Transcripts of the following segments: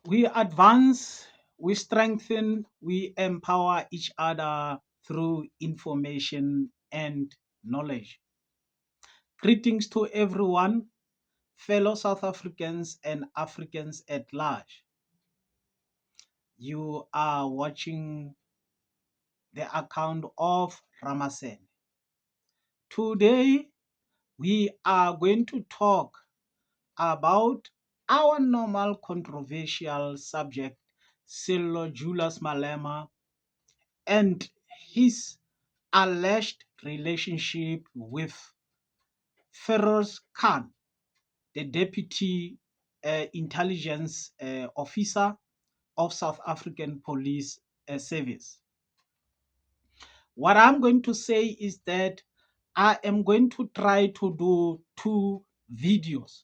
We advance, we strengthen, we empower each other through information and knowledge. Greetings to everyone, fellow South Africans and Africans at large. You are watching the account of Ramasen. Today, we are going to talk about our normal controversial subject, Sello Julius Malema and his alleged relationship with Feroz Khan, the deputy intelligence officer of South African Police Service. What I'm going to say is that I am going to try to do two videos.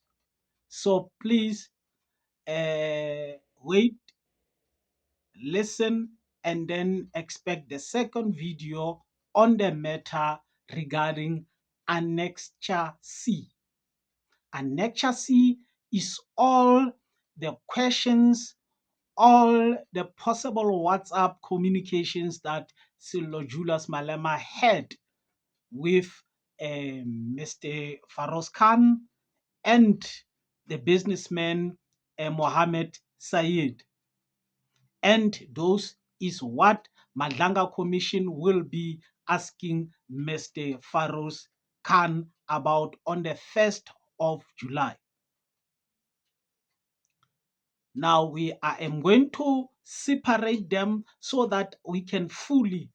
So please wait, listen, and then expect the second video on the matter regarding Annexure C. Annexure C is all the questions, all the possible WhatsApp communications that Sello Julius Malema had with Mr. Farouz Khan and the businessman Mohammed Sayed. And those is what Madlanga Commission will be asking Mr. Farouz Khan about on the 1st of July. Now I am going to separate them so that we can fully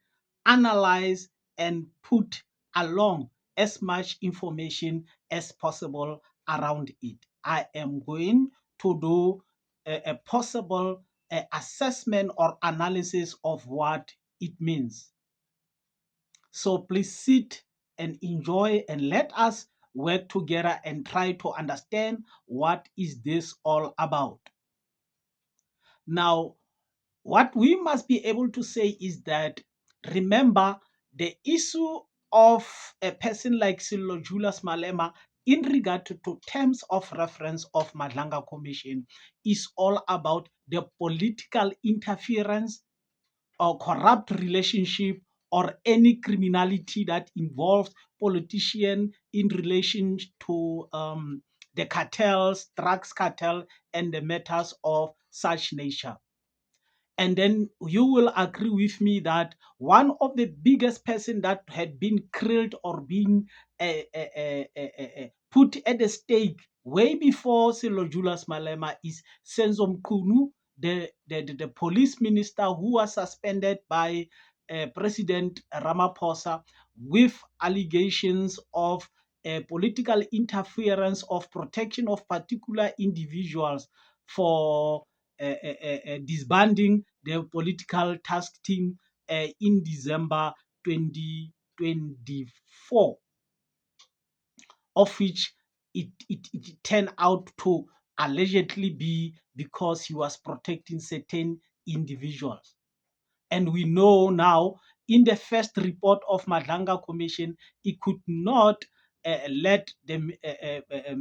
analyze and put along as much information as possible around it. I am going to do a possible assessment or analysis of what it means. So please sit and enjoy and let us work together and try to understand what is this all about. Now, what we must be able to say is that, remember, the issue of a person like Sello Julius Malema in regard to terms of reference of Madlanga Commission is all about the political interference or corrupt relationship or any criminality that involves politician in relation to the cartels, drugs cartel, and the matters of such nature. And then you will agree with me that one of the biggest person that had been killed or been put at the stake way before Sello Julius Malema is Senzo Mkhunu, the police minister who was suspended by President Ramaphosa with allegations of political interference of protection of particular individuals for disbanding the political task team in December 2024, of which it turned out to allegedly be because he was protecting certain individuals. And we know now in the first report of Madlanga Commission, it could not let them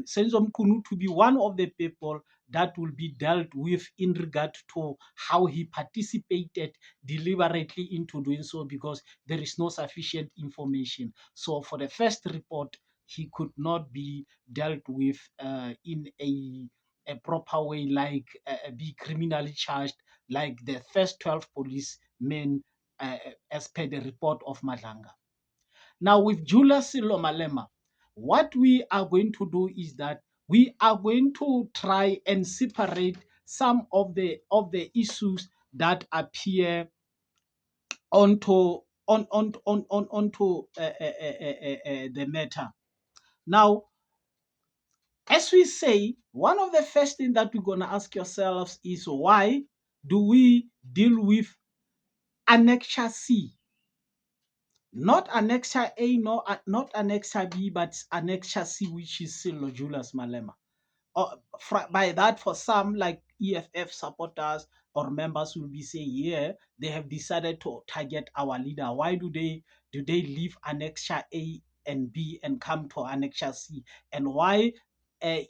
Senzo Mkhunu to be one of the people that will be dealt with in regard to how he participated deliberately into doing so, because there is no sufficient information. So for the first report, he could not be dealt with in a proper way, like be criminally charged like the first 12 policemen as per the report of Madlanga. Now with Julius Sello Malema, what we are going to do is that we are going to try and separate some of the issues that appear onto onto the matter. Now, as we say, one of the first things that we're going to ask yourselves is, why do we deal with Annexure C? Not Annexure A, no, not Annexure B, but Annexure C, which is Sello Julius Malema. By that, for some, like EFF supporters or members will be saying, yeah, they have decided to target our leader. Why do they leave Annexure A and B and come to Annexure C? And why in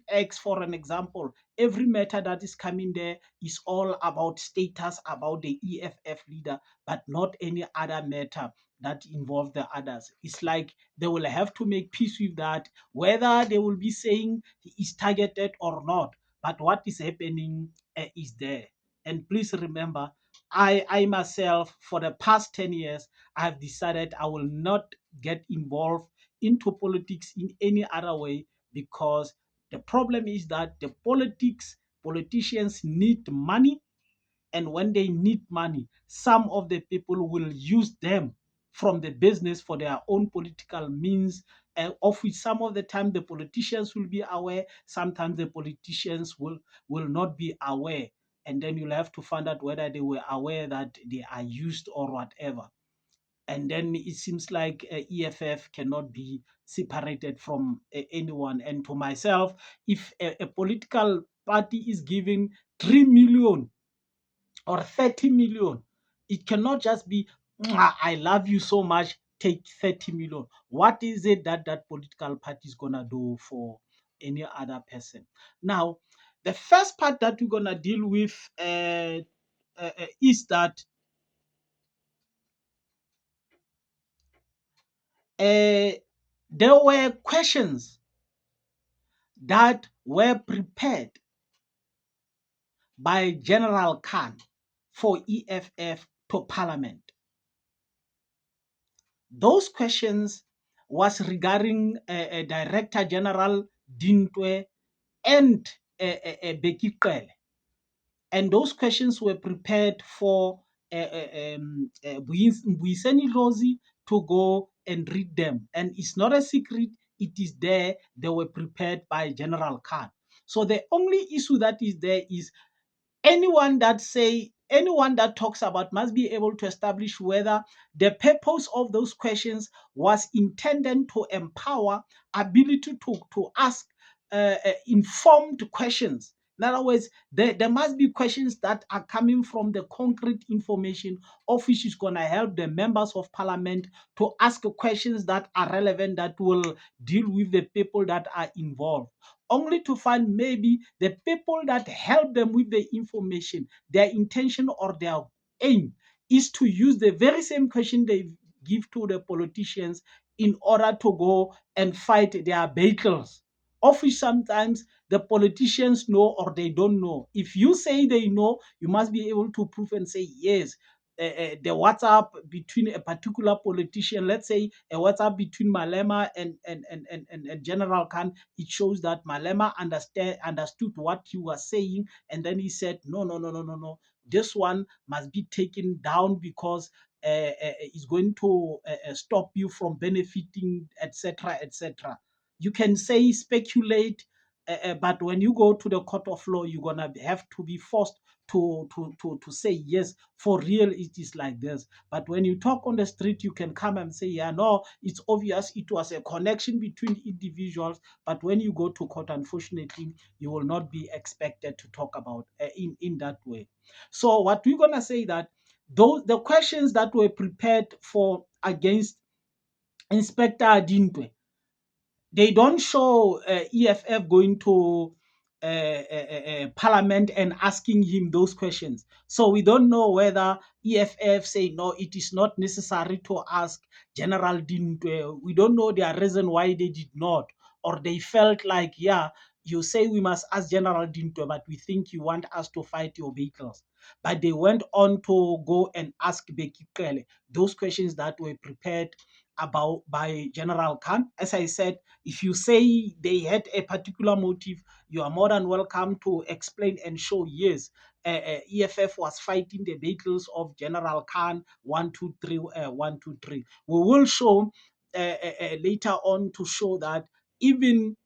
X, for an example, every matter that is coming there is all about status, about the EFF leader, but not any other matter that involve the others. It's like they will have to make peace with that, whether they will be saying he is targeted or not. But what is happening is there. And please remember, I myself, for the past 10 years, I have decided I will not get involved into politics in any other way, because the problem is that the politicians need money, and when they need money, some of the people will use them from the business for their own political means, of which some of the time the politicians will be aware, sometimes the politicians will not be aware, and then you'll have to find out whether they were aware that they are used or whatever. And then it seems like EFF cannot be separated from anyone. And to myself, if a political party is giving 3 million or 30 million, it cannot just be, "Mwah, I love you so much, take 30 million." What is it that that political party is going to do for any other person? Now, the first part that we're going to deal with is that uh, there were questions that were prepared by General Khan for EFF to Parliament. Those questions was regarding Director General Dintwe and Beki Qele. And those questions were prepared for Mbuyiseni Rosie to go and read them. And it's not a secret, it is there. They were prepared by General Khan. So the only issue that is there is anyone that talks about must be able to establish whether the purpose of those questions was intended to empower ability to ask informed questions. In other words, there must be questions that are coming from the concrete information of which is going to help the members of parliament to ask questions that are relevant, that will deal with the people that are involved, only to find maybe the people that help them with the information, their intention or their aim is to use the very same question they give to the politicians in order to go and fight their battles, of which sometimes the politicians know or they don't know. If you say they know, you must be able to prove and say, yes, the WhatsApp between a particular politician, let's say a WhatsApp between Malema and General Khan, it shows that Malema understood what you were saying, and then he said, no, no, no, no, no, no. This one must be taken down because it's going to stop you from benefiting, etc., etc. You can say speculate, but when you go to the court of law, you're gonna have to be forced to say yes, for real it is like this. But when you talk on the street, you can come and say, yeah, no, it's obvious it was a connection between individuals. But when you go to court, unfortunately, you will not be expected to talk about in that way. So what we're gonna say that those the questions that were prepared for against Inspector Adintwe, they don't show EFF going to Parliament and asking him those questions. So we don't know whether EFF say no, it is not necessary to ask General Dintwe. We don't know their reason why they did not, or they felt like, yeah, you say we must ask General Dintwe, but we think you want us to fight your vehicles. But they went on to go and ask Beki Qele those questions that were prepared about by General Khan. As I said, if you say they had a particular motive, you are more than welcome to explain and show, yes, EFF was fighting the battles of General Khan, 123, 123. We will show later on to show that even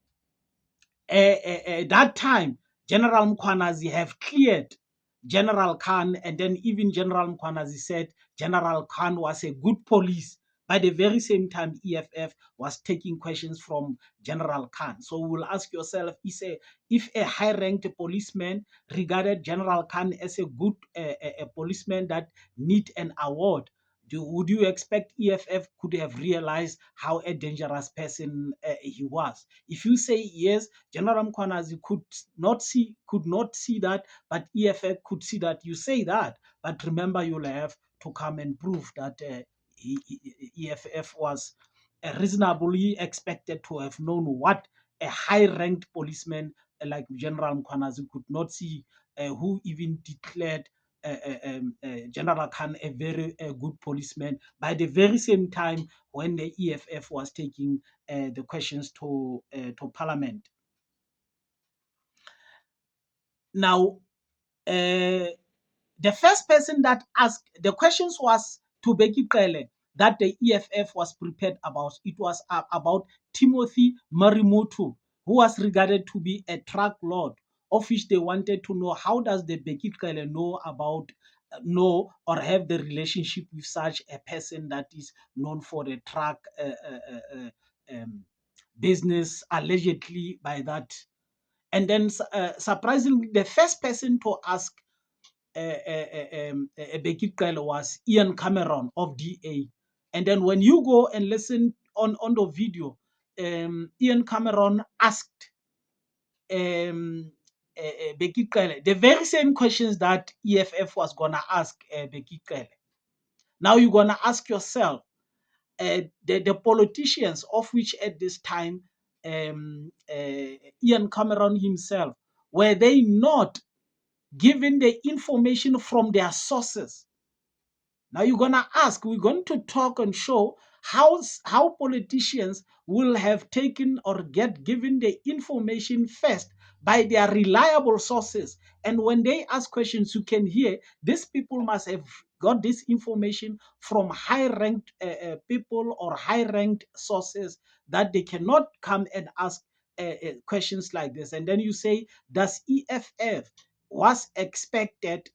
that time, General Mkwanazi have cleared General Khan, and then even General Mkwanazi said General Khan was a good police. By the very same time, EFF was taking questions from General Khan. So we will ask yourself, if a high-ranked policeman regarded General Khan as a good a policeman that need an award, Would you expect EFF could have realized how a dangerous person he was? If you say yes, General Mkhwanazi could not see that, but EFF could see that. You say that, but remember, you'll have to come and prove that EFF was reasonably expected to have known what a high-ranked policeman like General Mkhwanazi could not see, who even declared General Khan a very good policeman by the very same time when the EFF was taking the questions to Parliament. Now, the first person that asked the questions was to Bheki Cele that the EFF was prepared about. It was about Timothy Marimoto, who was regarded to be a truck lord, of which they wanted to know how does the Bheki Cele know about know or have the relationship with such a person that is known for the truck business allegedly by that. And then surprisingly, the first person to ask Bheki Cele was Ian Cameron of DA. And then when you go and listen on the video, Ian Cameron asked Bheki Cele the very same questions that EFF was going to ask Bheki Cele. Now you're going to ask yourself, the politicians of which at this time Ian Cameron himself, were they not given the information from their sources? Now you're going to ask, we're going to talk and show how politicians will have taken or get given the information first by their reliable sources. And when they ask questions, you can hear these people must have got this information from high-ranked people or high-ranked sources that they cannot come and ask questions like this. And then you say, does EFF was expected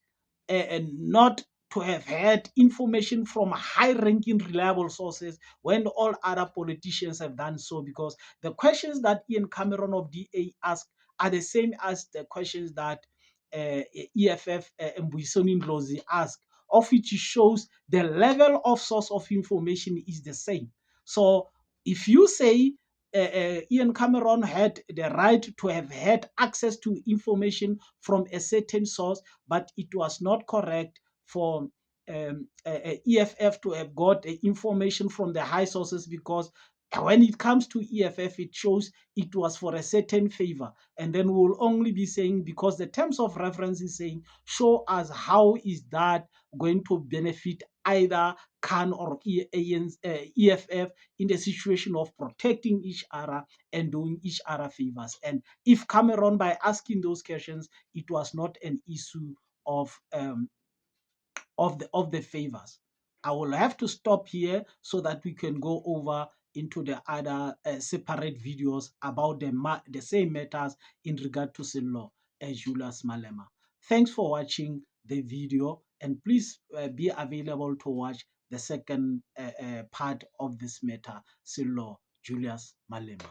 not to have had information from high-ranking reliable sources when all other politicians have done so? Because the questions that Ian Cameron of DA asked are the same as the questions that EFF Mbuyiseni Ndlozi asked, of which shows the level of source of information is the same. So if you say Ian Cameron had the right to have had access to information from a certain source, but it was not correct for EFF to have got information from the high sources, because when it comes to EFF, it shows it was for a certain favor. And then we'll only be saying, because the terms of reference is saying, show us how is that going to benefit either Khan or EFF in the situation of protecting each other and doing each other favors. And if Cameron, by asking those questions, it was not an issue of the favors. I will have to stop here so that we can go over into the other separate videos about the same matters in regard to Sello Julius Malema. Thanks for watching the video, and please be available to watch the second part of this matter, Sello Julius Malema.